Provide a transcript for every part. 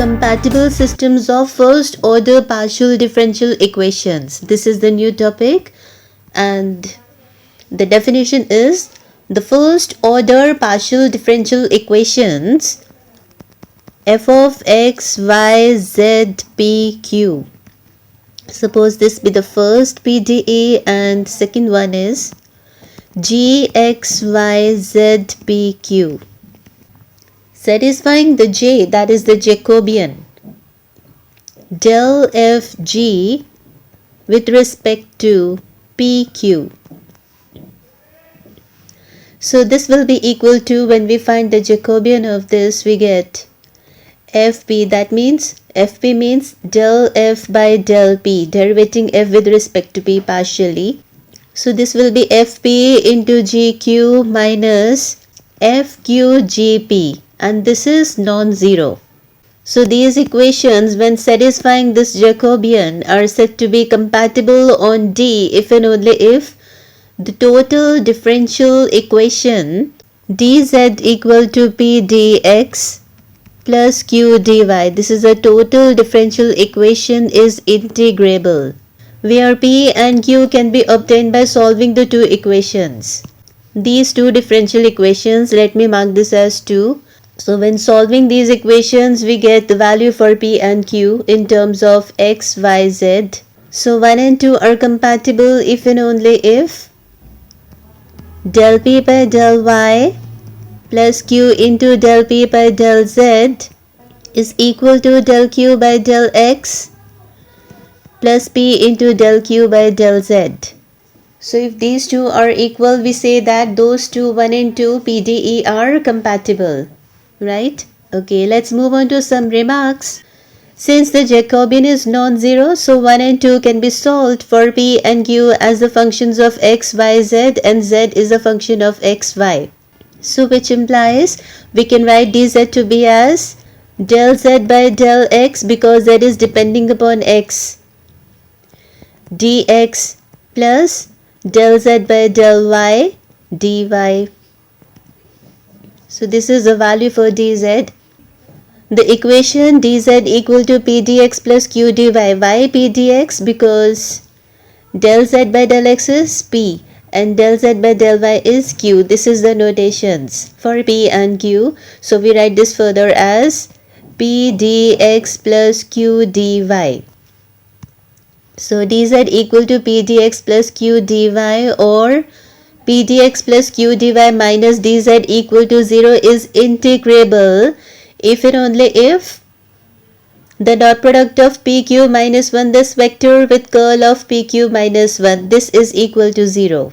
Compatible systems of first order partial differential equations. This is the new topic, and the definition is the first order partial differential equations f of x, y, z, p, q. Suppose this be the first PDE and second one is g, x, y, z, p, q. Satisfying the j, that is the Jacobian, del f g with respect to pq. So this will be equal to, when we find the Jacobian of this, we get fp, that means fp means del f by del p, derivating f with respect to p partially. So this will be fp into gq minus fq/gp, and this is non-zero. So these equations, when satisfying this Jacobian, are said to be compatible on D if and only if the total differential equation dz equal to p dx plus q dy, this is a total differential equation, is integrable, where p and q can be obtained by solving the two equations. These two differential equations, let me mark this as 2. So when solving these equations, we get the value for p and q in terms of x, y, z. So 1 and 2 are compatible if and only if del p by del y plus q into del p by del z is equal to del q by del x plus p into del q by del z. So if these two are equal, we say that those two 1 and 2 PDE are compatible, right? Okay, let's move on to some remarks. Since the Jacobian is non-zero, so 1 and 2 can be solved for p and q as the functions of x, y, z, and z is a function of x, y. So which implies we can write dz to be as del z by del x, because z is depending upon x, dx plus del z by del y dy. So this is the value for dz. The equation dz equal to p dx plus q dy. Why p dx? Because del z by del x is p and del z by del y is q. This is the notations for p and q. So we write this further as p dx plus q dy. So dz equal to p dx plus q dy, or p dx plus q dy minus dz equal to 0 is integrable if and only if the dot product of pq minus 1, this vector with curl of pq minus 1, this is equal to 0.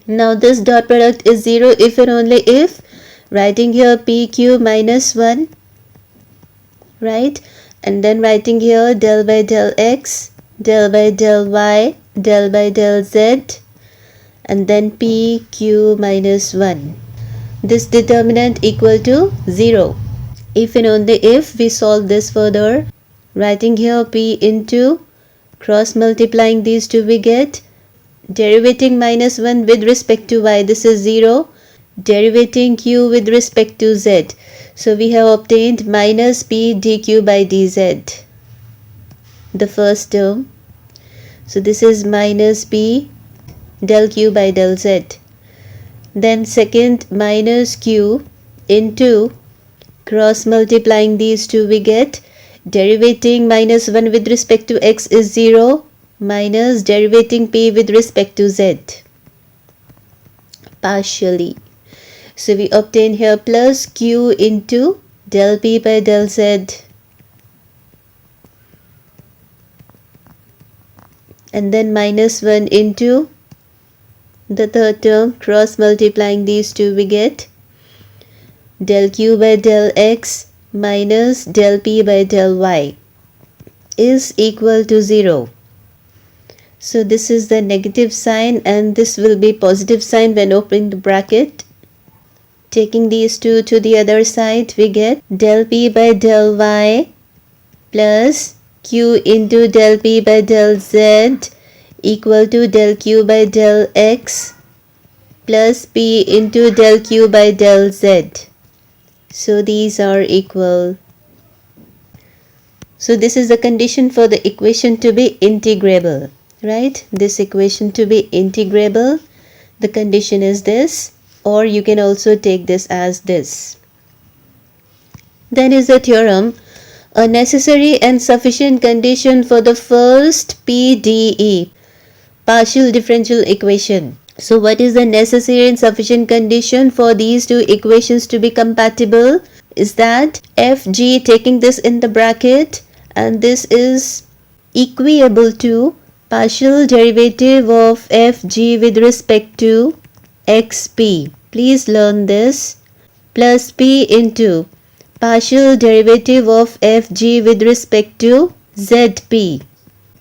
Now this dot product is 0 if and only if, writing here pq minus 1, right, and then writing here del by del x, del by del y, del by del z, and then p q minus 1. This determinant equal to 0 if and only if we solve this further, writing here p into, cross multiplying these two, we get derivating minus 1 with respect to y, this is 0, derivating q with respect to z. So we have obtained minus p dq by dz, the first term. So this is minus p del q by del z. Then second, minus q into, cross multiplying these two, we get derivating minus 1 with respect to x is 0 minus derivating p with respect to z partially. So we obtain here plus q into del p by del z, and then minus 1 into the third term, cross multiplying these two, we get del q by del x minus del p by del y is equal to 0. So this is the negative sign and this will be positive sign when opening the bracket. Taking these two to the other side, we get del p by del y plus q into del p by del z equal to del q by del x plus p into del q by del z. So these are equal. So this is the condition for the equation to be integrable, right? This equation to be integrable, the condition is this, or you can also take this as this. Then is the theorem, a necessary and sufficient condition for the first PDE, partial differential equation. So what is the necessary and sufficient condition for these two equations to be compatible? Is that fg, taking this in the bracket, and this is equable to partial derivative of fg with respect to xp. Please learn this. Plus p into partial derivative of fg with respect to zp.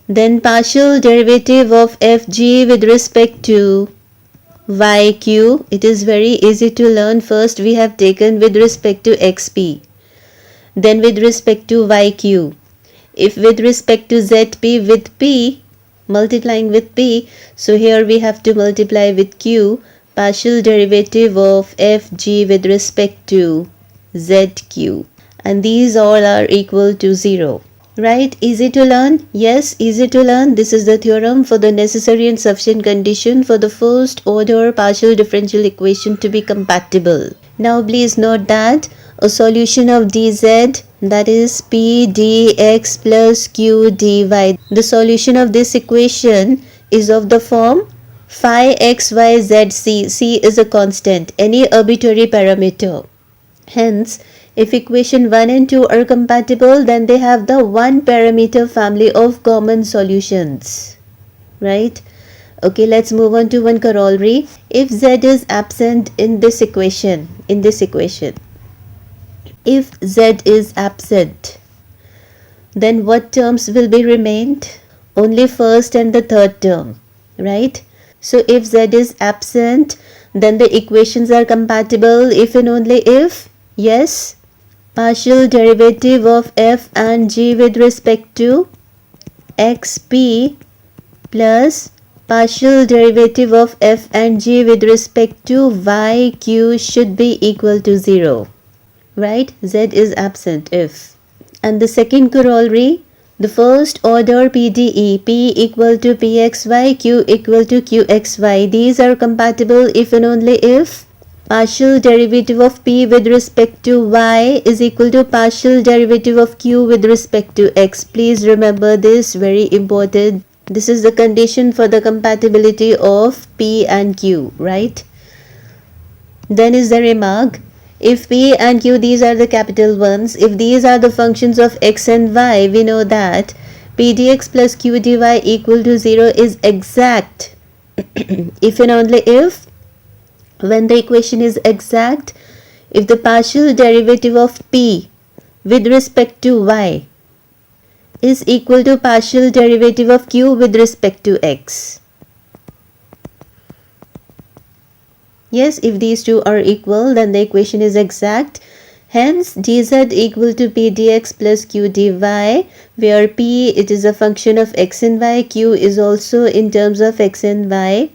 Then partial derivative of fg with respect to yq. It is very easy to learn. First we have taken with respect to xp, then with respect to yq. If with respect to zp with p, multiplying with p, so here we have to multiply with q, partial derivative of fg with respect to zq, and these all are equal to 0. Right? Easy to learn? Yes, easy to learn. This is the theorem for the necessary and sufficient condition for the first order partial differential equation to be compatible. Now please note that a solution of dz, that is p dx plus q dy, the solution of this equation is of the form phi x y z c. C is a constant, any arbitrary parameter. Hence, if equation 1 and 2 are compatible, then they have the one parameter family of common solutions. Right? Okay, let's move on to one corollary. If z is absent in this equation, if z is absent, then what terms will be remained? Only first and the third term, right? So if z is absent, then the equations are compatible if and only if, yes, partial derivative of f and g with respect to xp plus partial derivative of f and g with respect to yq should be equal to 0. Right? Z is absent if. And the second corollary, the first order PDE, P equal to Pxy, Q equal to Qxy, these are compatible if and only if partial derivative of P with respect to y is equal to partial derivative of Q with respect to x. Please remember this, very important. This is the condition for the compatibility of P and Q, right? Then is the remark, if P and Q, these are the capital ones, if these are the functions of x and y, we know that P dx plus Q dy equal to 0 is exact if and only if, when the equation is exact, if the partial derivative of P with respect to y is equal to partial derivative of Q with respect to x. Yes, if these two are equal, then the equation is exact. Hence, dz equal to p dx plus q dy, where p, it is a function of x and y, q is also in terms of x and y.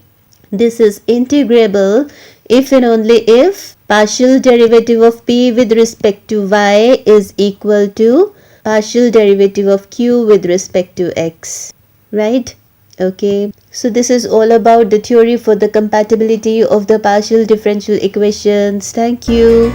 This is integrable if and only if partial derivative of p with respect to y is equal to partial derivative of q with respect to x. Right? Okay, so this is all about the theory for the compatibility of the partial differential equations. Thank you.